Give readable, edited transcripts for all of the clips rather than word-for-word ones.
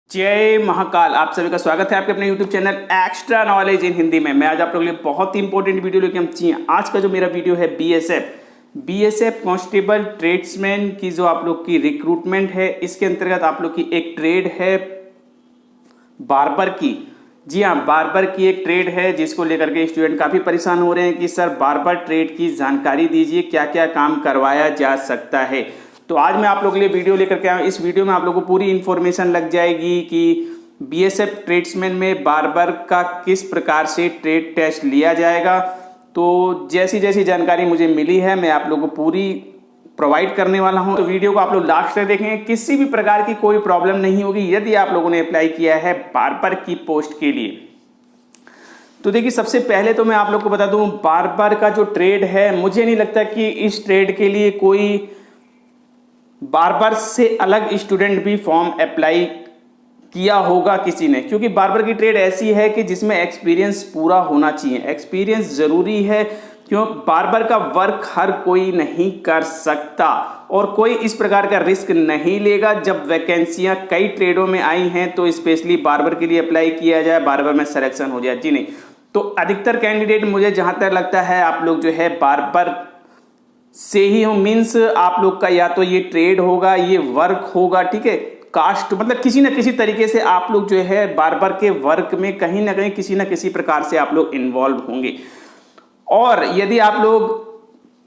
जय महाकाल। आप सभी का स्वागत है आपके अपने YouTube channel extra knowledge in Hindi में। मैं आज आप लोगों के लिए बहुत ही इंपॉर्टेंट वीडियो लेके हम चाहिए। आज का जो मेरा वीडियो है बीएसएफ कांस्टेबल ट्रेड्समैन की जो आप लोग की रिक्रूटमेंट है, इसके अंतर्गत आप लोग की एक ट्रेड है बार्बर की। जी हाँ, बार्बर की एक ट्रेड है जिसको लेकर के स्टूडेंट काफ़ी परेशान हो रहे हैं कि सर बार्बर ट्रेड की जानकारी दीजिए, क्या क्या काम करवाया जा सकता है। तो आज मैं आप लोगों के लिए वीडियो लेकर के आया हूँ। इस वीडियो में आप लोगों को पूरी इन्फॉर्मेशन लग जाएगी कि बीएसएफ ट्रेड्समैन में बार्बर का किस प्रकार से ट्रेड टेस्ट लिया जाएगा। तो जैसी जैसी जानकारी मुझे मिली है मैं आप लोगों को पूरी प्रोवाइड करने वाला हूं। तो वीडियो को आप लोग लास्ट तक देखें, किसी भी प्रकार की कोई प्रॉब्लम नहीं होगी यदि आप लोगों ने अप्लाई किया है बार्बर की पोस्ट के लिए। तो देखिए, सबसे पहले तो मैं आप लोग को बता दूं, बार्बर का जो ट्रेड है, मुझे नहीं लगता कि इस ट्रेड के लिए कोई बार्बर से अलग स्टूडेंट भी फॉर्म अप्लाई किया होगा किसी ने, क्योंकि बार्बर की ट्रेड ऐसी है कि जिसमें एक्सपीरियंस पूरा होना चाहिए। एक्सपीरियंस जरूरी है, क्यों बार्बर का वर्क हर कोई नहीं कर सकता और कोई इस प्रकार का रिस्क नहीं लेगा। जब वैकेंसियां कई ट्रेडों में आई हैं तो स्पेशली बार्बर के लिए अप्लाई किया जाए, बार्बर में सिलेक्शन हो जाए। जी नहीं, तो अधिकतर कैंडिडेट मुझे जहां तक लगता है आप लोग जो है बार्बर से ही हो, मीन्स आप लोग का या तो ये ट्रेड होगा, ये वर्क होगा, ठीक है। कास्ट मतलब किसी न किसी तरीके से आप लोग जो है बार्बर के वर्क में कहीं ना कहीं किसी न किसी प्रकार से आप लोग इन्वॉल्व होंगे। और यदि आप लोग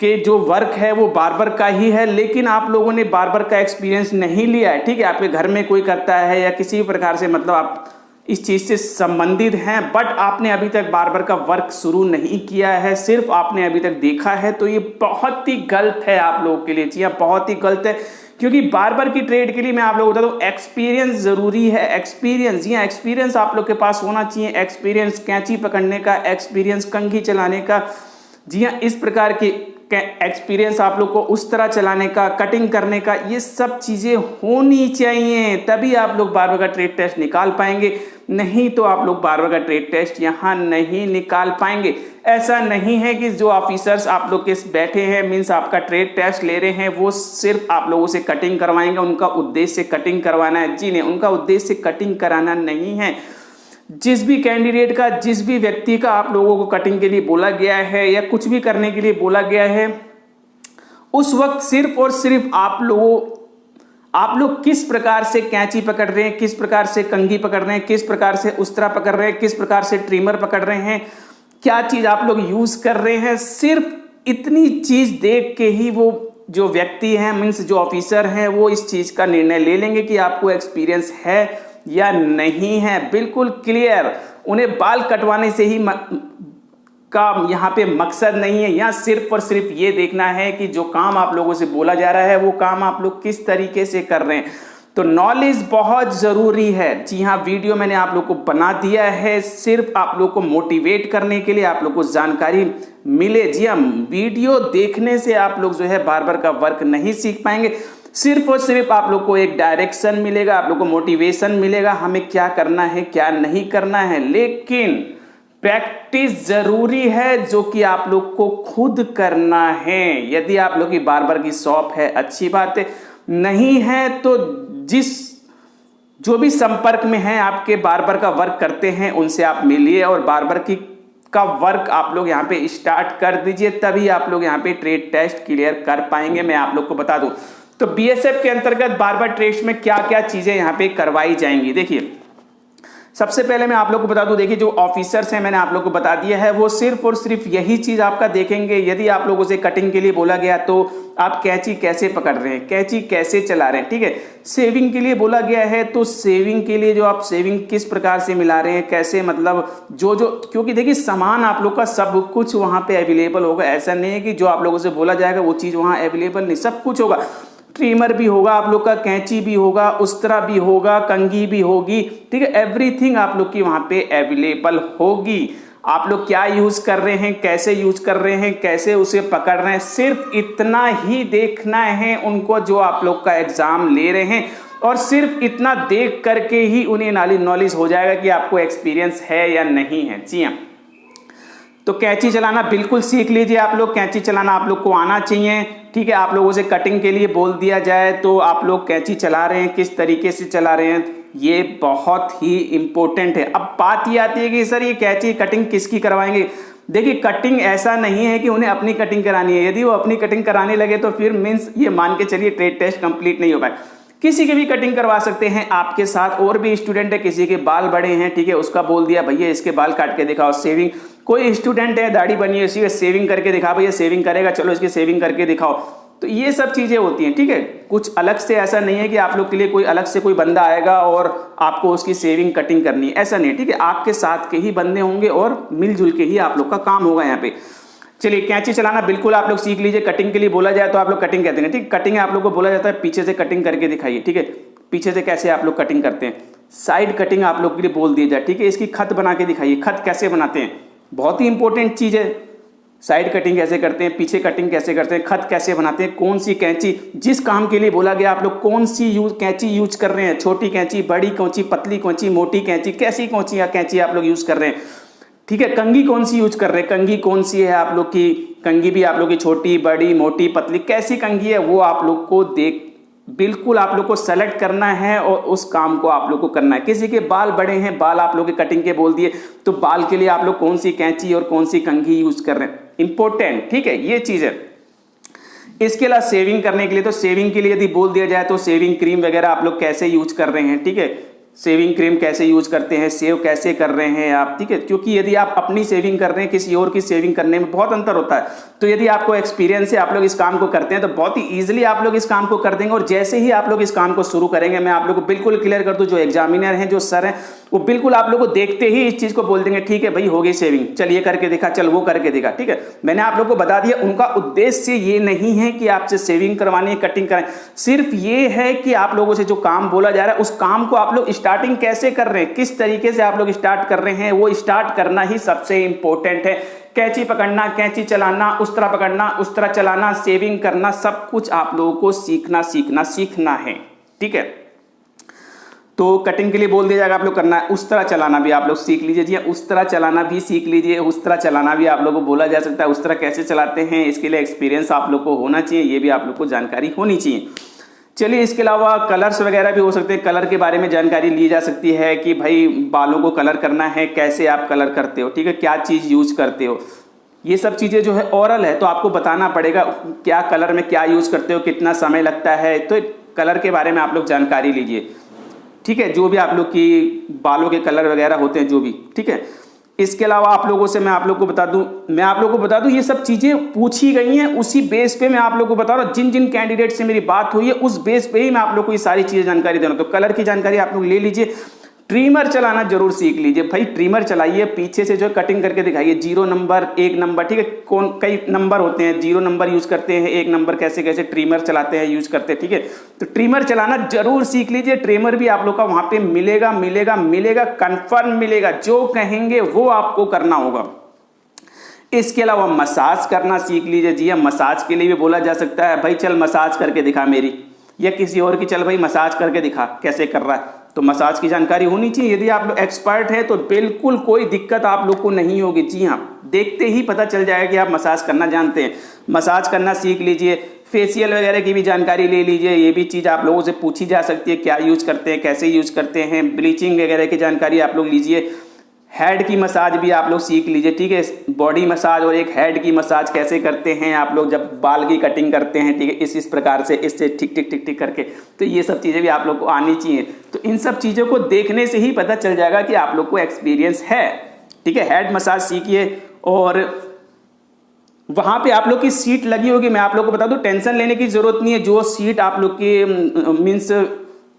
के जो वर्क है वो बार्बर का ही है, लेकिन आप लोगों ने बार्बर का एक्सपीरियंस नहीं लिया है, ठीक है, आपके घर में कोई करता है या किसी भी प्रकार से मतलब आप इस चीज से संबंधित हैं, बट आपने अभी तक बार्बर का वर्क शुरू नहीं किया है, सिर्फ आपने अभी तक देखा है, तो ये बहुत ही गलत है आप लोगों के लिए। जी हाँ, बहुत ही गलत है, क्योंकि बार्बर की ट्रेड के लिए मैं आप लोगों को बता दूं, एक्सपीरियंस जरूरी है। एक्सपीरियंस, जी हाँ, एक्सपीरियंस आप लोग के पास होना चाहिए। एक्सपीरियंस कैंची पकड़ने का, एक्सपीरियंस कंघी चलाने का, जी हाँ, इस प्रकार के एक्सपीरियंस आप लोग को उस तरह चलाने का, कटिंग करने का, ये सब चीजें होनी चाहिए, तभी आप लोग बार्बर का ट्रेड टेस्ट निकाल पाएंगे। नहीं तो आप लोग बार्बर का ट्रेड टेस्ट यहाँ नहीं निकाल पाएंगे। ऐसा नहीं है कि जो ऑफिसर्स आप लोग के बैठे हैं, मीन्स आपका ट्रेड टेस्ट ले रहे हैं, वो सिर्फ आप लोगों से कटिंग करवाएंगे, उनका उद्देश्य कटिंग करवाना है। जी नहीं, उनका उद्देश्य कटिंग कराना नहीं है। जिस भी कैंडिडेट का, जिस भी व्यक्ति का आप लोगों को कटिंग के लिए बोला गया है या कुछ भी करने के लिए बोला गया है, उस वक्त सिर्फ और सिर्फ आप लोग किस प्रकार से कैंची पकड़ रहे हैं, किस प्रकार से कंघी पकड़ रहे हैं, किस प्रकार से उस्तरा पकड़ रहे हैं, किस प्रकार से ट्रिमर पकड़ रहे हैं, क्या चीज आप लोग यूज कर रहे हैं, सिर्फ इतनी चीज देख के ही वो जो व्यक्ति हैं, मीन्स जो ऑफिसर हैं, वो इस चीज का निर्णय ले लेंगे कि आपको एक्सपीरियंस है या नहीं है। बिल्कुल क्लियर। उन्हें बाल कटवाने से ही का यहाँ पे मकसद नहीं है। यहाँ सिर्फ और सिर्फ ये देखना है कि जो काम आप लोगों से बोला जा रहा है वो काम आप लोग किस तरीके से कर रहे हैं। तो नॉलेज बहुत जरूरी है। जी हाँ, वीडियो मैंने आप लोग को बना दिया है सिर्फ आप लोग को मोटिवेट करने के लिए, आप लोग को जानकारी मिले। जी हाँ, वीडियो देखने से आप लोग जो है बार्बर का वर्क नहीं सीख पाएंगे। सिर्फ और सिर्फ आप लोग को एक डायरेक्शन मिलेगा, आप लोग को मोटिवेशन मिलेगा, हमें क्या करना है क्या नहीं करना है, लेकिन प्रैक्टिस जरूरी है जो कि आप लोग को खुद करना है। यदि आप लोग की बार्बर की शॉप है, अच्छी बात है, नहीं है तो जो भी संपर्क में है आपके बार्बर का वर्क करते हैं उनसे आप मिलिए और बार्बर का वर्क आप लोग यहाँ पे स्टार्ट कर दीजिए, तभी आप लोग यहाँ पे ट्रेड टेस्ट क्लियर कर पाएंगे। मैं आप लोग को बता दूं, तो बीएसएफ के अंतर्गत बार्बर ट्रेड्स में क्या क्या चीजें यहाँ पे करवाई जाएंगी। देखिए, सबसे पहले मैं आप लोग को बता दूं, देखिए जो ऑफिसर्स हैं मैंने आप लोग को बता दिया है, वो सिर्फ और सिर्फ यही चीज आपका देखेंगे। यदि आप लोगों से कटिंग के लिए बोला गया तो आप कैंची कैसे पकड़ रहे हैं, कैंची कैसे चला रहे हैं, ठीक है। सेविंग के लिए बोला गया है तो सेविंग के लिए जो आप सेविंग किस प्रकार से मिला रहे हैं, कैसे मतलब जो क्योंकि देखिए सामान आप लोग का सब कुछ वहां पे अवेलेबल होगा। ऐसा नहीं है कि जो आप लोगों से बोला जाएगा वो चीज वहां अवेलेबल नहीं, सब कुछ होगा। ट्रिमर भी होगा आप लोग का, कैंची भी होगा, उस्तरा भी होगा, कंघी भी होगी, ठीक है। एवरीथिंग आप लोग की वहां पे अवेलेबल होगी। आप लोग क्या यूज कर रहे हैं, कैसे यूज कर रहे हैं, कैसे उसे पकड़ रहे हैं, सिर्फ इतना ही देखना है उनको जो आप लोग का एग्जाम ले रहे हैं, और सिर्फ इतना देख करके ही उन्हें नॉलेज हो जाएगा कि आपको एक्सपीरियंस है या नहीं है। जी हाँ, तो कैंची चलाना बिल्कुल सीख लीजिए आप लोग। कैंची चलाना आप लोग को आना चाहिए, ठीक है। आप लोगों से कटिंग के लिए बोल दिया जाए तो आप लोग कैंची चला रहे हैं, किस तरीके से चला रहे हैं, ये बहुत ही इंपॉर्टेंट है। अब बात ये आती है कि सर ये कैंची कटिंग किसकी करवाएंगे। देखिए कटिंग ऐसा नहीं है कि उन्हें अपनी कटिंग करानी है, यदि वो अपनी कटिंग कराने लगे तो फिर मीन्स ये मान के चलिए ट्रेड टेस्ट कंप्लीट नहीं हो पाए। किसी की भी कटिंग करवा सकते हैं आपके साथ। और भी स्टूडेंट है, किसी के बाल बड़े हैं, ठीक है, उसका बोल दिया भैया इसके बाल काट के दिखाओ, सेविंग। कोई स्टूडेंट है दाढ़ी बनी है, उसी सेविंग करके दिखा, भैया सेविंग करेगा, चलो इसकी सेविंग करके दिखाओ। तो ये सब चीजें होती हैं, ठीक है। कुछ अलग से ऐसा नहीं है कि आप लोग के लिए कोई अलग से कोई बंदा आएगा और आपको उसकी सेविंग कटिंग करनी है, ऐसा नहीं, ठीक है। आपके साथ के ही बंदे होंगे और मिलजुल के ही आप लोग का काम होगा यहाँ पे। चलिए कैंची चलाना बिल्कुल आप लोग सीख लीजिए। कटिंग के लिए बोला जाए तो आप लोग कटिंग कहते हैं, ठीक। कटिंग आप लोग को बोला जाता है पीछे से कटिंग करके दिखाइए, ठीक है। पीछे से कैसे आप लोग कटिंग करते हैं, साइड कटिंग आप लोग के लिए बोल दिया जाए, ठीक है। इसकी खत बना के दिखाइए, खत कैसे बनाते हैं, बहुत ही इंपॉर्टेंट चीज है। साइड कटिंग कैसे करते हैं, पीछे कटिंग कैसे करते हैं, खत कैसे बनाते हैं, कौन सी कैंची जिस काम के लिए बोला गया आप लोग कौन सी कैंची यूज कर रहे हैं, छोटी कैंची, बड़ी कैंची, पतली कैंची, मोटी कैंची, कैसी कैंची आप लोग यूज कर रहे हैं, ठीक है। कंघी कौन सी यूज कर रहे हैं, कंघी कौन सी है आप लोग की, कंघी भी आप लोग की छोटी, बड़ी, मोटी, पतली, कैसी कंघी है वो आप लोग को बिल्कुल आप लोग को सेलेक्ट करना है और उस काम को आप लोग को करना है। किसी के बाल बड़े हैं, बाल आप लोग के कटिंग के बोल दिए, तो बाल के लिए आप लोग कौन सी कैंची और कौन सी कंघी यूज कर रहे हैं, इंपॉर्टेंट, ठीक है, ये चीज है। इसके अलावा सेविंग करने के लिए, तो सेविंग के लिए यदि बोल दिया जाए तो सेविंग क्रीम वगैरह आप लोग कैसे यूज कर रहे हैं, ठीक है। सेविंग क्रीम कैसे यूज करते हैं, सेव कैसे कर रहे हैं आप, ठीक है। क्योंकि यदि आप अपनी सेविंग कर रहे हैं, किसी और की सेविंग करने में बहुत अंतर होता है। तो यदि आपको एक्सपीरियंस है, आप लोग इस काम को करते हैं, तो बहुत ही इजीली आप लोग इस काम को कर देंगे। और जैसे ही आप लोग इस काम को शुरू करेंगे, मैं आप लोग को बिल्कुल क्लियर कर दूं, जो एग्जामिनर हैं, जो सर हैं, वो बिल्कुल आप लोग को देखते ही इस चीज को बोल देंगे, ठीक है भाई हो गई सेविंग, चल ये करके दिखा, चल वो करके दिखा, ठीक है। मैंने आप लोग को बता दिया, उनका उद्देश्य ये नहीं है कि आपसे सेविंग करवानी है, कटिंग कराएं, सिर्फ ये है कि आप लोगों से जो काम बोला जा रहा है उस काम को आप लोग स्टार्टिंग कैसे कर रहे हैं, किस तरीके से आप लोग स्टार्ट कर रहे हैं, वो स्टार्ट करना ही सबसे इंपॉर्टेंट है। कैंची पकड़ना, कैंची चलाना, उस तरह पकड़ना, उस तरह चलाना, सेविंग करना, सब कुछ आप लोगों को सीखना है, ठीक है। तो कटिंग के लिए बोल दिया जाएगा आप लोग करना है, उस तरह चलाना भी आप लोग सीख लीजिए जी, उस तरह चलाना भी सीख लीजिए। उस तरह चलाना भी आप लोगों को बोला जा सकता है, उस तरह कैसे चलाते हैं, इसके लिए एक्सपीरियंस आप लोग को होना चाहिए, ये भी आप लोग को जानकारी होनी चाहिए। चलिए इसके अलावा कलर्स वगैरह भी हो सकते हैं, कलर के बारे में जानकारी ली जा सकती है कि भाई बालों को कलर करना है, कैसे आप कलर करते हो, ठीक है, क्या चीज़ यूज करते हो, ये सब चीज़ें जो है ओरल है तो आपको बताना पड़ेगा क्या कलर में क्या यूज करते हो, कितना समय लगता है, तो कलर के बारे में आप लोग जानकारी लीजिए, ठीक है। जो भी आप लोग की बालों के कलर वगैरह होते हैं जो भी, ठीक है। इसके अलावा आप लोगों से मैं आप लोग को बता दूं ये सब चीजें पूछी गई हैं, उसी बेस पे मैं आप लोग को बता रहा हूं। जिन जिन कैंडिडेट से मेरी बात हुई है उस बेस पे ही मैं आप लोग को ये सारी चीजें जानकारी दे रहा हूं। तो कलर की जानकारी आप लोग ले लीजिए। ट्रिमर चलाना जरूर सीख लीजिए भाई, ट्रिमर चलाइए, पीछे से जो कटिंग करके दिखाइए, 0 नंबर 1 नंबर, ठीक है। कई नंबर होते हैं, 0 नंबर यूज करते हैं, 1 नंबर कैसे कैसे ट्रिमर चलाते हैं, यूज करते हैं, ठीक है। तो ट्रिमर चलाना जरूर सीख लीजिए। ट्रिमर भी आप लोग का वहां पे मिलेगा, कंफर्म मिलेगा, जो कहेंगे वो आपको करना होगा। इसके अलावा मसाज करना सीख लीजिए जी, मसाज के लिए भी बोला जा सकता है भाई चल मसाज करके दिखा मेरी, या किसी और की चल भाई मसाज करके दिखा कैसे कर रहा है, तो मसाज की जानकारी होनी चाहिए। यदि आप लोग एक्सपर्ट है तो बिल्कुल कोई दिक्कत आप लोग को नहीं होगी। जी हाँ, देखते ही पता चल जाएगा कि आप मसाज करना जानते हैं। मसाज करना सीख लीजिए। फेशियल वगैरह की भी जानकारी ले लीजिए, ये भी चीज़ आप लोगों से पूछी जा सकती है, क्या यूज करते हैं, कैसे यूज करते हैं। ब्लीचिंग वगैरह की जानकारी आप लोग लीजिए। हेड की मसाज भी आप लोग सीख लीजिए, ठीक है। बॉडी मसाज और एक हेड की मसाज कैसे करते हैं आप लोग जब बाल की कटिंग करते हैं, ठीक है, इस प्रकार से, इससे टिक टिक टिक टिक करके, तो ये सब चीज़ें भी आप लोग को आनी चाहिए। तो इन सब चीज़ों को देखने से ही पता चल जाएगा कि आप लोग को एक्सपीरियंस है, ठीक है। हेड मसाज सीखिए। और वहाँ पे आप लोग की सीट लगी होगी, मैं आप लोग को बता दूं टेंशन लेने की जरूरत नहीं है। जो सीट आप लोग की मीन्स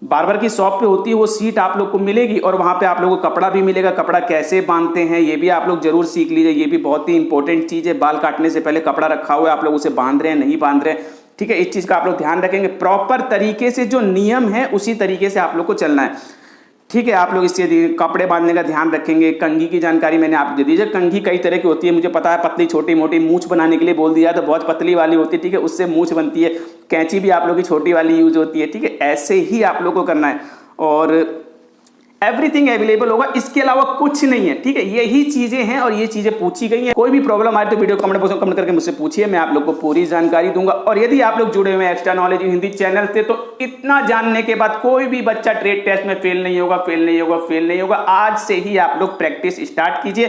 बार्बर की शॉप पे होती है वो सीट आप लोग को मिलेगी, और वहाँ पे आप लोगों को कपड़ा भी मिलेगा। कपड़ा कैसे बांधते हैं ये भी आप लोग जरूर सीख लीजिए, ये भी बहुत ही इंपॉर्टेंट चीज़ है। बाल काटने से पहले कपड़ा रखा हुआ है, आप लोग उसे बांध रहे हैं नहीं बांध रहे हैं, ठीक है, इस चीज़ का आप लोग ध्यान रखेंगे। प्रॉपर तरीके से जो नियम है उसी तरीके से आप लोग को चलना है, ठीक है। आप लोग इससे कपड़े बांधने का ध्यान रखेंगे। कंघी की जानकारी मैंने आपको दे दी है। कंघी कई तरह की होती है, मुझे पता है, पतली छोटी मोटी। मूछ बनाने के लिए बोल दिया तो बहुत पतली वाली होती है, ठीक है, उससे मूछ बनती है। कैंची भी आप लोग की छोटी वाली यूज होती है, ठीक है। ऐसे ही आप लोग को करना है। और एवरीथिंग अवेलेबल होगा, इसके अलावा कुछ नहीं है। ठीक है, यही चीजें हैं और ये चीजें पूछी गई हैं। कोई भी प्रॉब्लम आए तो वीडियो कमेंट बॉक्स में कमेंट करके मुझसे पूछिए, मैं आप लोग को पूरी जानकारी दूंगा। और यदि आप लोग जुड़े हुए हैं extra knowledge in Hindi channel से, तो इतना जानने के बाद कोई भी बच्चा ट्रेड टेस्ट में फेल नहीं होगा, फेल नहीं होगा, फेल नहीं होगा। आज से ही आप लोग प्रैक्टिस स्टार्ट कीजिए।